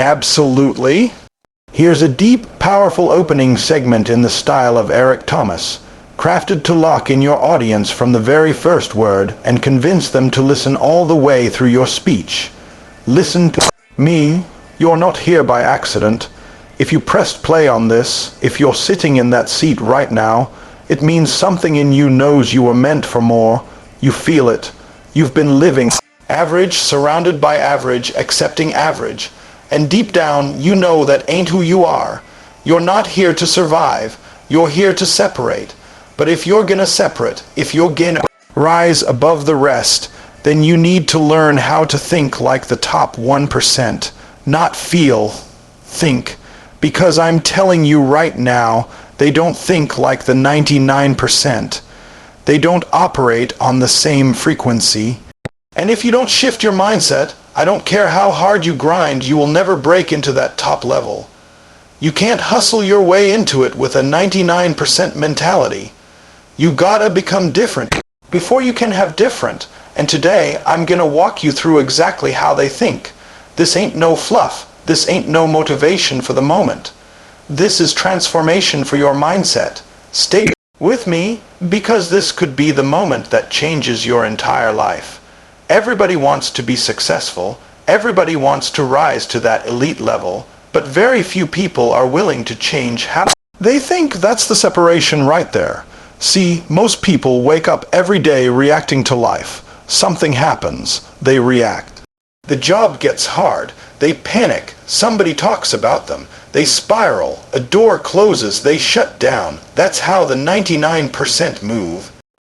Absolutely. Here's a deep, powerful opening segment in the style of Eric Thomas, crafted to lock in your audience from the very first word and convince them to listen all the way through your speech. Listen to me. You're not here by accident. If you pressed play on this, if you're sitting in that seat right now, it means something in you knows you were meant for more. You feel it. You've been living average, surrounded by average, accepting average. And deep down, you know that ain't who you are. You're not here to survive. You're here to separate. But if you're gonna separate, if you're gonna rise above the rest, then you need to learn how to think like the top 1%. Not feel, think. Because I'm telling you right now, they don't think like the 99%. They don't operate on the same frequency. And if you don't shift your mindset, I don't care how hard you grind, you will never break into that top level. You can't hustle your way into it with a 99% mentality. You gotta become different before you can have different. And today, I'm gonna walk you through exactly how they think. This ain't no fluff. This ain't no motivation for the moment. This is transformation for your mindset. Stay with me, because this could be the moment that changes your entire life. Everybody wants to be successful. Everybody wants to rise to that elite level, but very few people are willing to change how they think. That's the separation right there. See, most people wake up every day reacting to life. Something happens. They react. The job gets hard. They panic. Somebody talks about them. They spiral. A door closes. They shut down. That's how the 99% move.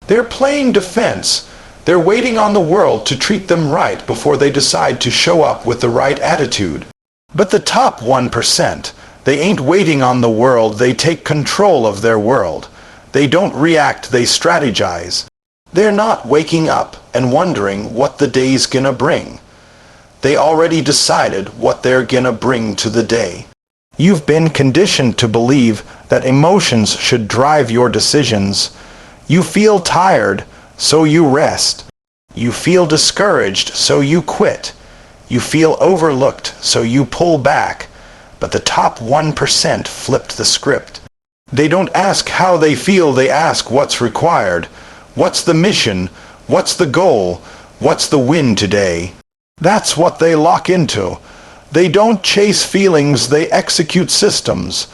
They're playing defense. They're waiting on the world to treat them right before they decide to show up with the right attitude. But the top 1%, they ain't waiting on the world. They take control of their world. They don't react. They strategize. They're not waking up and wondering what the day's gonna bring. They already decided what they're gonna bring to the day. You've been conditioned to believe that emotions should drive your decisions. You feel tired, so you rest. You feel discouraged, so you quit. You feel overlooked, so you pull back. But the top 1% flipped the script. They don't ask how they feel, they ask what's required. What's the mission? What's the goal? What's the win today? That's what they lock into. They don't chase feelings, they execute systems.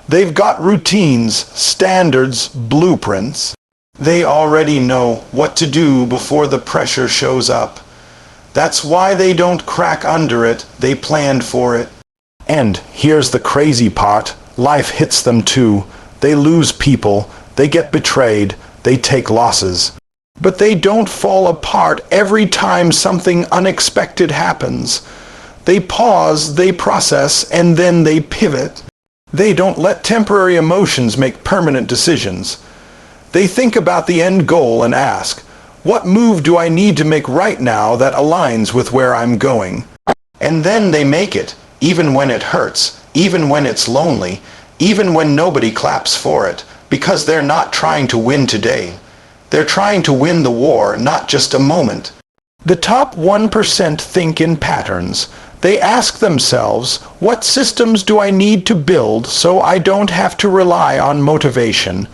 They've got routines, standards, blueprints. They already know what to do before the pressure shows up. That's why they don't crack under it, they planned for it. And here's the crazy part, life hits them too. They lose people, they get betrayed, they take losses. But they don't fall apart every time something unexpected happens. They pause, they process, and then they pivot. They don't let temporary emotions make permanent decisions. They think about the end goal and ask, what move do I need to make right now that aligns with where I'm going? And then they make it, even when it hurts, even when it's lonely, even when nobody claps for it, because they're not trying to win today. They're trying to win the war, not just a moment. The top 1% think in patterns. They ask themselves, what systems do I need to build so I don't have to rely on motivation?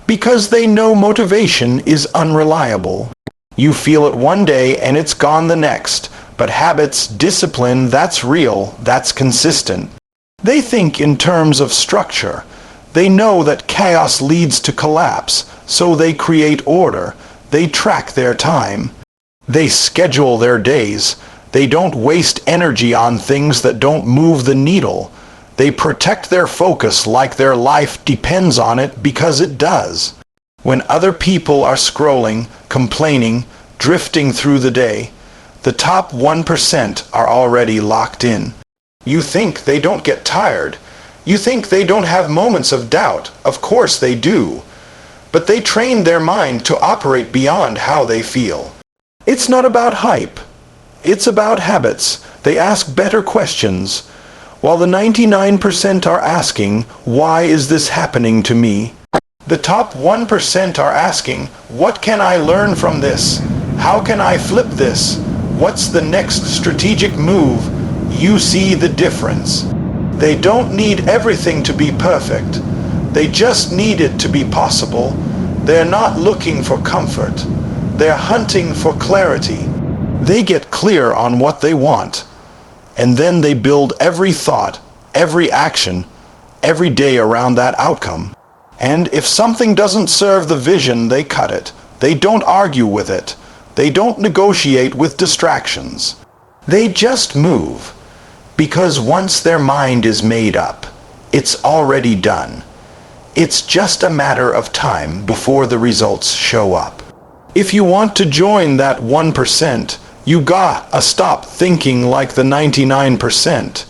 Because they know motivation is unreliable. You feel it one day and it's gone the next. But habits, discipline, that's real, that's consistent. They think in terms of structure. They know that chaos leads to collapse, so they create order. They track their time. They schedule their days. They don't waste energy on things that don't move the needle. They protect their focus like their life depends on it, because it does. When other people are scrolling, complaining, drifting through the day, the top 1% are already locked in. You think they don't get tired. You think they don't have moments of doubt. Of course they do. But they train their mind to operate beyond how they feel. It's not about hype. It's about habits. They ask better questions. While the 99% are asking, why is this happening to me? The top 1% are asking, what can I learn from this? How can I flip this? What's the next strategic move? You see the difference. They don't need everything to be perfect. They just need it to be possible. They're not looking for comfort. They're hunting for clarity. They get clear on what they want, and then they build every thought, every action, every day around that outcome. And if something doesn't serve the vision, they cut it. They don't argue with it. They don't negotiate with distractions. They just move. Because once their mind is made up, it's already done. It's just a matter of time before the results show up. If you want to join that 1%, you gotta stop thinking like the 99%.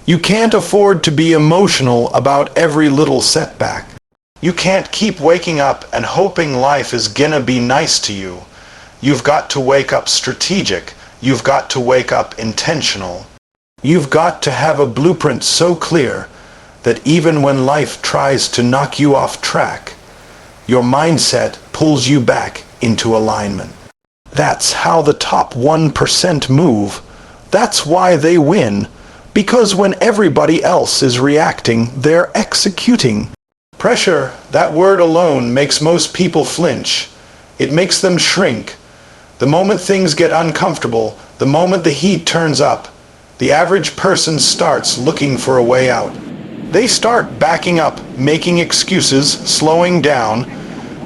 You can't afford to be emotional about every little setback. You can't keep waking up and hoping life is gonna be nice to you. You've got to wake up strategic. You've got to wake up intentional. You've got to have a blueprint so clear that even when life tries to knock you off track, your mindset pulls you back into alignment. That's how the top 1% move. That's why they win. Because when everybody else is reacting, they're executing. Pressure, that word alone makes most people flinch. It makes them shrink. The moment things get uncomfortable, the moment the heat turns up, the average person starts looking for a way out. They start backing up, making excuses, slowing down.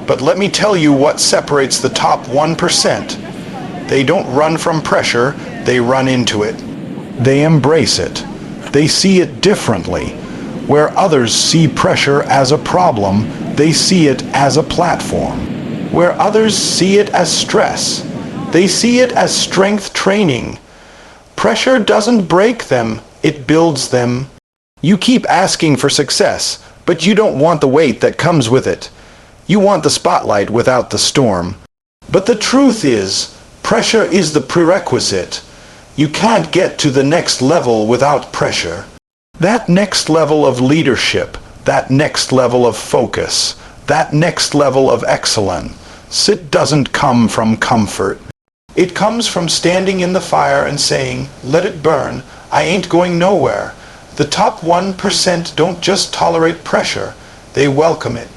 But let me tell you what separates the top 1%. They don't run from pressure, they run into it. They embrace it. They see it differently. Where others see pressure as a problem, they see it as a platform. Where others see it as stress, they see it as strength training. Pressure doesn't break them, it builds them. You keep asking for success, but you don't want the weight that comes with it. You want the spotlight without the storm. But the truth is, pressure is the prerequisite. You can't get to the next level without pressure. That next level of leadership, that next level of focus, that next level of excellence, it doesn't come from comfort. It comes from standing in the fire and saying, let it burn, I ain't going nowhere. The top 1% don't just tolerate pressure, they welcome it.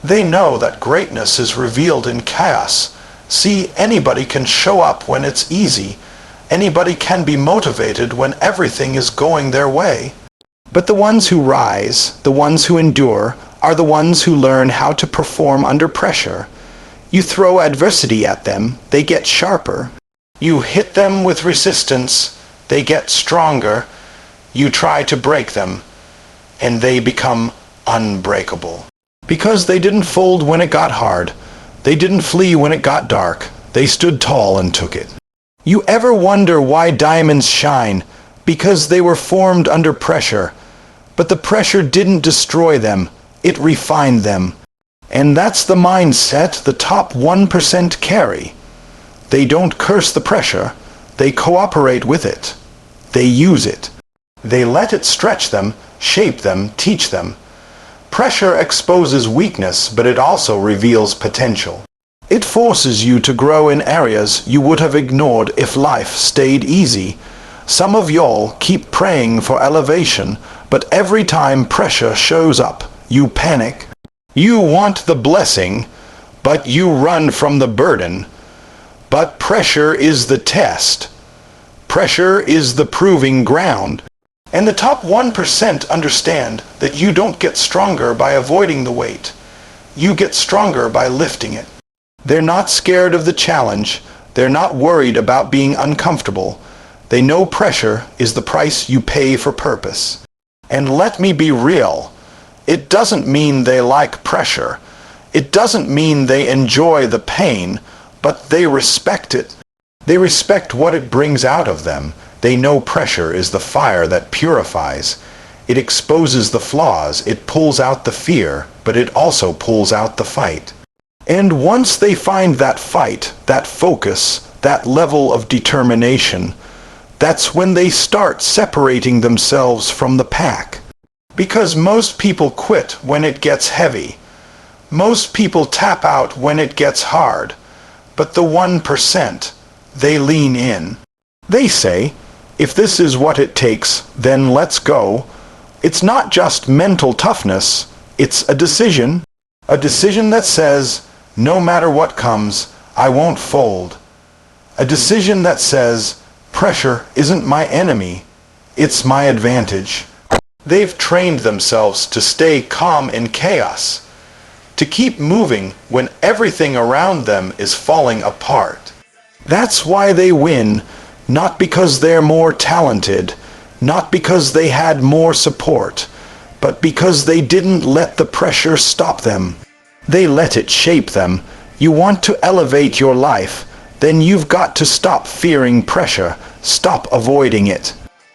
They know that greatness is revealed in chaos. See, anybody can show up when it's easy. Anybody can be motivated when everything is going their way. But the ones who rise, the ones who endure, are the ones who learn how to perform under pressure. You throw adversity at them, they get sharper. You hit them with resistance, they get stronger. You try to break them, and they become unbreakable. Because they didn't fold when it got hard. They didn't flee when it got dark. They stood tall and took it. You ever wonder why diamonds shine? Because they were formed under pressure. But the pressure didn't destroy them. It refined them. And that's the mindset the top 1% carry. They don't curse the pressure. They cooperate with it. They use it. They let it stretch them, shape them, teach them. Pressure exposes weakness, but it also reveals potential. It forces you to grow in areas you would have ignored if life stayed easy. Some of y'all keep praying for elevation, but every time pressure shows up, you panic. You want the blessing, but you run from the burden. But pressure is the test. Pressure is the proving ground. And the top 1% understand that you don't get stronger by avoiding the weight. You get stronger by lifting it. They're not scared of the challenge. They're not worried about being uncomfortable. They know pressure is the price you pay for purpose. And let me be real. It doesn't mean they like pressure. It doesn't mean they enjoy the pain, but they respect it. They respect what it brings out of them. They know pressure is the fire that purifies. It exposes the flaws, it pulls out the fear, but it also pulls out the fight. And once they find that fight, that focus, that level of determination, that's when they start separating themselves from the pack. Because most people quit when it gets heavy. Most people tap out when it gets hard. But the 1%, they lean in. They say, If this is what it takes, then let's go. It's not just mental toughness, it's a decision that says, no matter what comes, I won't fold. A decision that says, pressure isn't my enemy, it's my advantage. They've trained themselves to stay calm in chaos, to keep moving when everything around them is falling apart. That's why they win, not because they're more talented, not because they had more support, but because they didn't let the pressure stop them. They let it shape them. You want to elevate your life, then you've got to stop fearing pressure, stop avoiding it,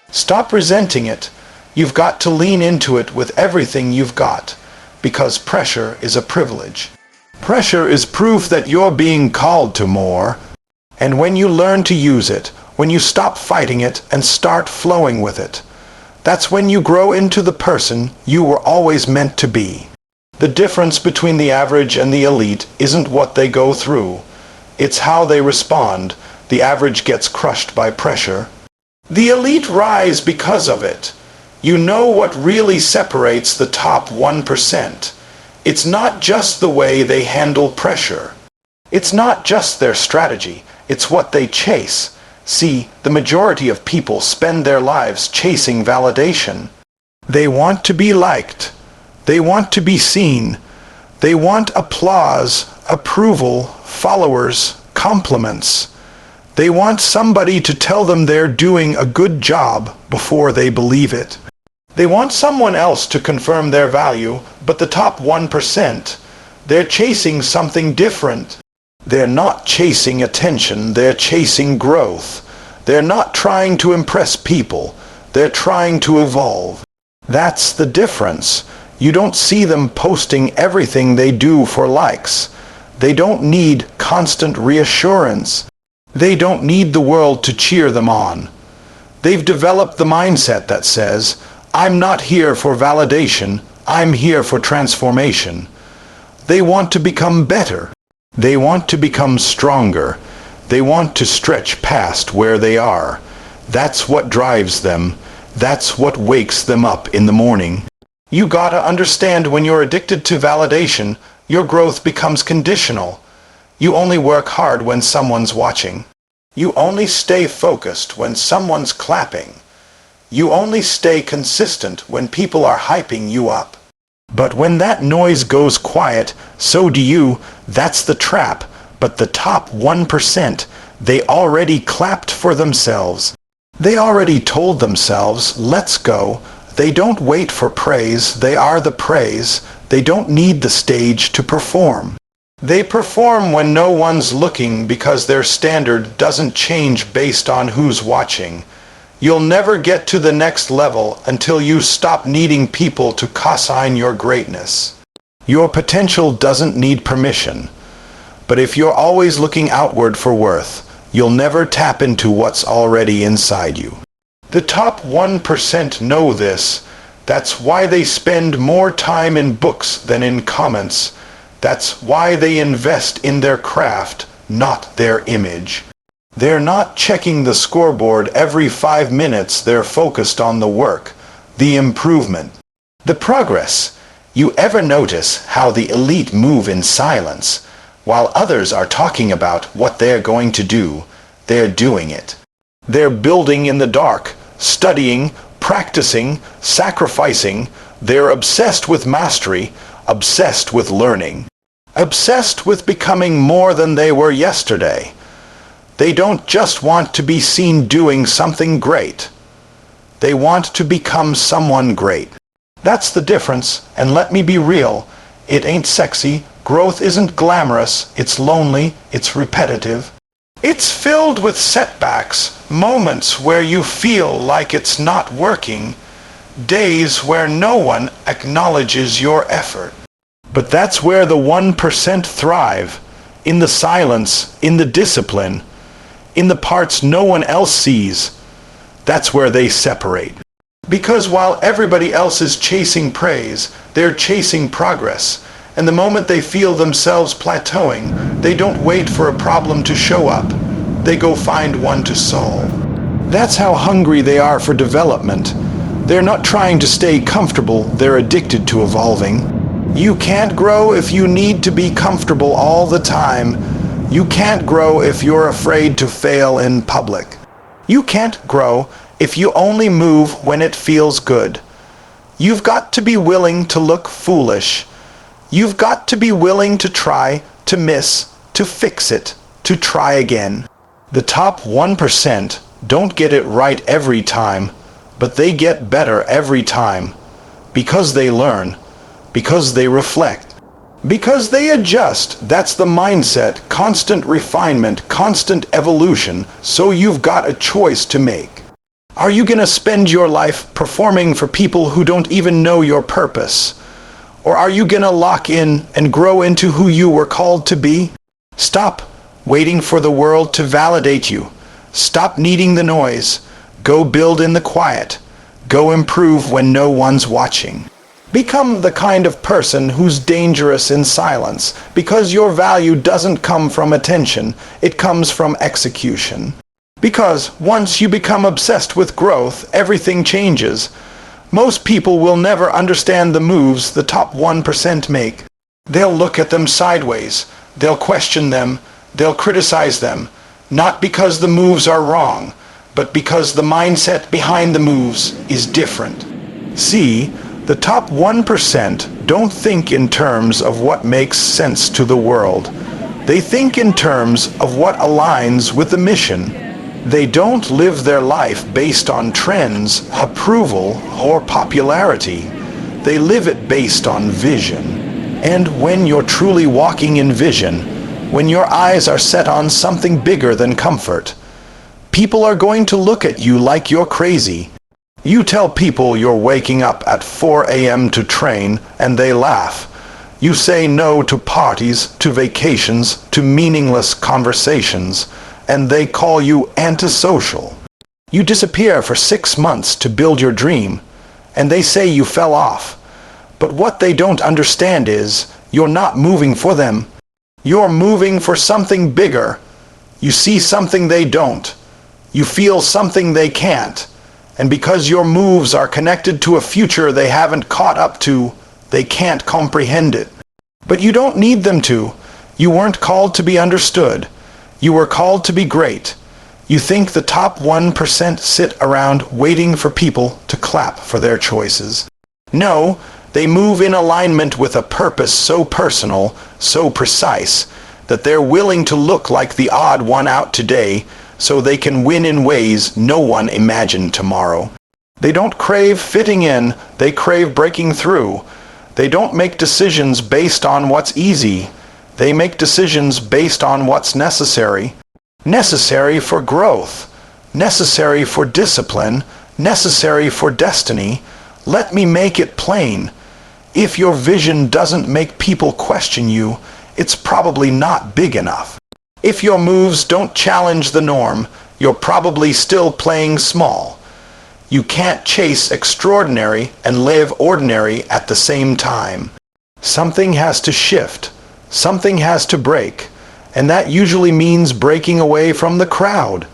stop resenting it. You've got to lean into it with everything you've got, because pressure is a privilege. Pressure is proof that you're being called to more, and when you learn to use it, when you stop fighting it and start flowing with it, that's when you grow into the person you were always meant to be. The difference between the average and the elite isn't what they go through, it's how they respond. The average gets crushed by pressure. The elite rise because of it. You know what really separates the top 1%. It's not just the way they handle pressure. It's not just their strategy, it's what they chase. See, the majority of people spend their lives chasing validation. They want to be liked. They want to be seen. They want applause, approval, followers, compliments. They want somebody to tell them they're doing a good job before they believe it. They want someone else to confirm their value, but the top 1%, they're chasing something different. They're not chasing attention, they're chasing growth. They're not trying to impress people, they're trying to evolve. That's the difference. You don't see them posting everything they do for likes. They don't need constant reassurance. They don't need the world to cheer them on. They've developed the mindset that says, I'm not here for validation, I'm here for transformation. They want to become better. They want to become stronger. They want to stretch past where they are. That's what drives them. That's what wakes them up in the morning. You gotta understand, when you're addicted to validation, your growth becomes conditional. You only work hard when someone's watching. You only stay focused when someone's clapping. You only stay consistent when people are hyping you up. But when that noise goes quiet, so do you. That's the trap. But the top 1%, they already clapped for themselves. They already told themselves, let's go. They don't wait for praise, they are the praise. They don't need the stage to perform. They perform when no one's looking, because their standard doesn't change based on who's watching. You'll never get to the next level until you stop needing people to co-sign your greatness. Your potential doesn't need permission. But if you're always looking outward for worth, you'll never tap into what's already inside you. The top 1% know this. That's why they spend more time in books than in comments. That's why they invest in their craft, not their image. They're not checking the scoreboard every 5 minutes, they're focused on the work, the improvement, the progress. You ever notice how the elite move in silence? While others are talking about what they're going to do, they're doing it. They're building in the dark, studying, practicing, sacrificing. They're obsessed with mastery, obsessed with learning, obsessed with becoming more than they were yesterday. They don't just want to be seen doing something great. They want to become someone great. That's the difference, and let me be real, it ain't sexy. Growth isn't glamorous, it's lonely, it's repetitive. It's filled with setbacks, moments where you feel like it's not working, days where no one acknowledges your effort. But that's where the 1% thrive, in the silence, in the discipline, in the parts no one else sees. That's where they separate. Because while everybody else is chasing praise, they're chasing progress. And the moment they feel themselves plateauing, they don't wait for a problem to show up. They go find one to solve. That's how hungry they are for development. They're not trying to stay comfortable, they're addicted to evolving. You can't grow if you need to be comfortable all the time. You can't grow if you're afraid to fail in public. You can't grow if you only move when it feels good. You've got to be willing to look foolish. You've got to be willing to try, to miss, to fix it, to try again. The top 1% don't get it right every time, but they get better every time. Because they learn, because they reflect, because they adjust. That's the mindset, constant refinement, constant evolution, so you've got a choice to make. Are you going to spend your life performing for people who don't even know your purpose? Or are you going to lock in and grow into who you were called to be? Stop waiting for the world to validate you. Stop needing the noise. Go build in the quiet. Go improve when no one's watching. Become the kind of person who's dangerous in silence, because your value doesn't come from attention, it comes from execution. Because once you become obsessed with growth, everything changes. Most people will never understand the moves the top 1% make. They'll look at them sideways. They'll question them. They'll criticize them. Not because the moves are wrong, but because the mindset behind the moves is different. See, the top 1% don't think in terms of what makes sense to the world. They think in terms of what aligns with the mission. They don't live their life based on trends, approval, or popularity. They live it based on vision. And when you're truly walking in vision, when your eyes are set on something bigger than comfort, people are going to look at you like you're crazy. You tell people you're waking up at 4 a.m. to train, and they laugh. You say no to parties, to vacations, to meaningless conversations, and they call you antisocial. You disappear for 6 months to build your dream, and they say you fell off. But what they don't understand is you're not moving for them. You're moving for something bigger. You see something they don't. You feel something they can't. And because your moves are connected to a future they haven't caught up to, they can't comprehend it. But you don't need them to. You weren't called to be understood. You were called to be great. You think the top 1% sit around waiting for people to clap for their choices. No, they move in alignment with a purpose so personal, so precise, that they're willing to look like the odd one out today so they can win in ways no one imagined tomorrow. They don't crave fitting in, they crave breaking through. They don't make decisions based on what's easy. They make decisions based on what's necessary. Necessary for growth. Necessary for discipline. Necessary for destiny. Let me make it plain. If your vision doesn't make people question you, it's probably not big enough. If your moves don't challenge the norm, you're probably still playing small. You can't chase extraordinary and live ordinary at the same time. Something has to shift. Something has to break, and that usually means breaking away from the crowd.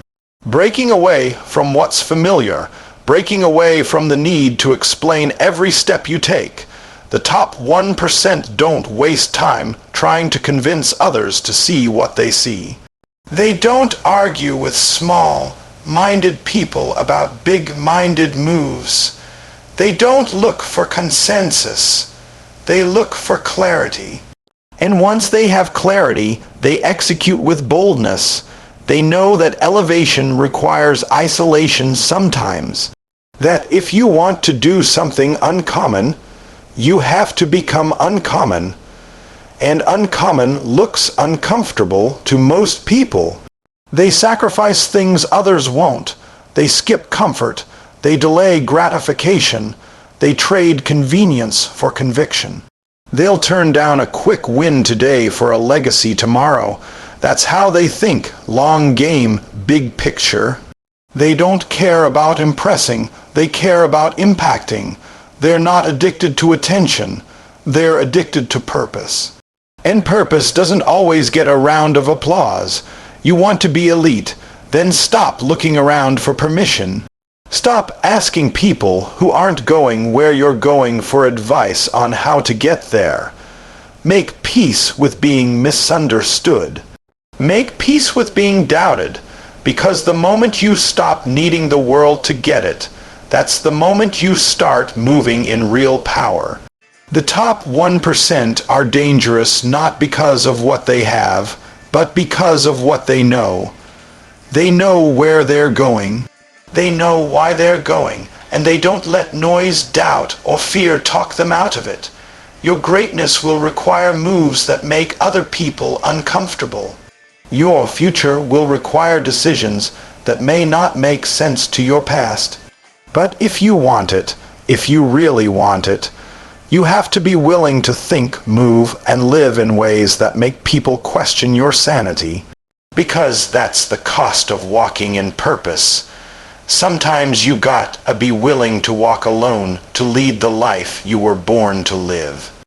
Breaking away from what's familiar, breaking away from the need to explain every step you take. The top 1% don't waste time trying to convince others to see what they see. They don't argue with small-minded people about big-minded moves. They don't look for consensus. They look for clarity. And once they have clarity, they execute with boldness. They know that elevation requires isolation sometimes. That if you want to do something uncommon, you have to become uncommon. And uncommon looks uncomfortable to most people. They sacrifice things others won't. They skip comfort. They delay gratification. They trade convenience for conviction. They'll turn down a quick win today for a legacy tomorrow. That's how they think, long game, big picture. They don't care about impressing, they care about impacting. They're not addicted to attention, they're addicted to purpose. And purpose doesn't always get a round of applause. You want to be elite, Then stop looking around for permission. Stop asking people who aren't going where you're going for advice on how to get there. Make peace with being misunderstood. Make peace with being doubted, because the moment you stop needing the world to get it, that's the moment you start moving in real power. The top 1% are dangerous not because of what they have, but because of what they know. They know where they're going. They know why they're going, and they don't let noise, doubt, or fear talk them out of it. Your greatness will require moves that make other people uncomfortable. Your future will require decisions that may not make sense to your past. But if you want it, if you really want it, you have to be willing to think, move, and live in ways that make people question your sanity. Because that's the cost of walking in purpose. Sometimes you gotta be willing to walk alone to lead the life you were born to live.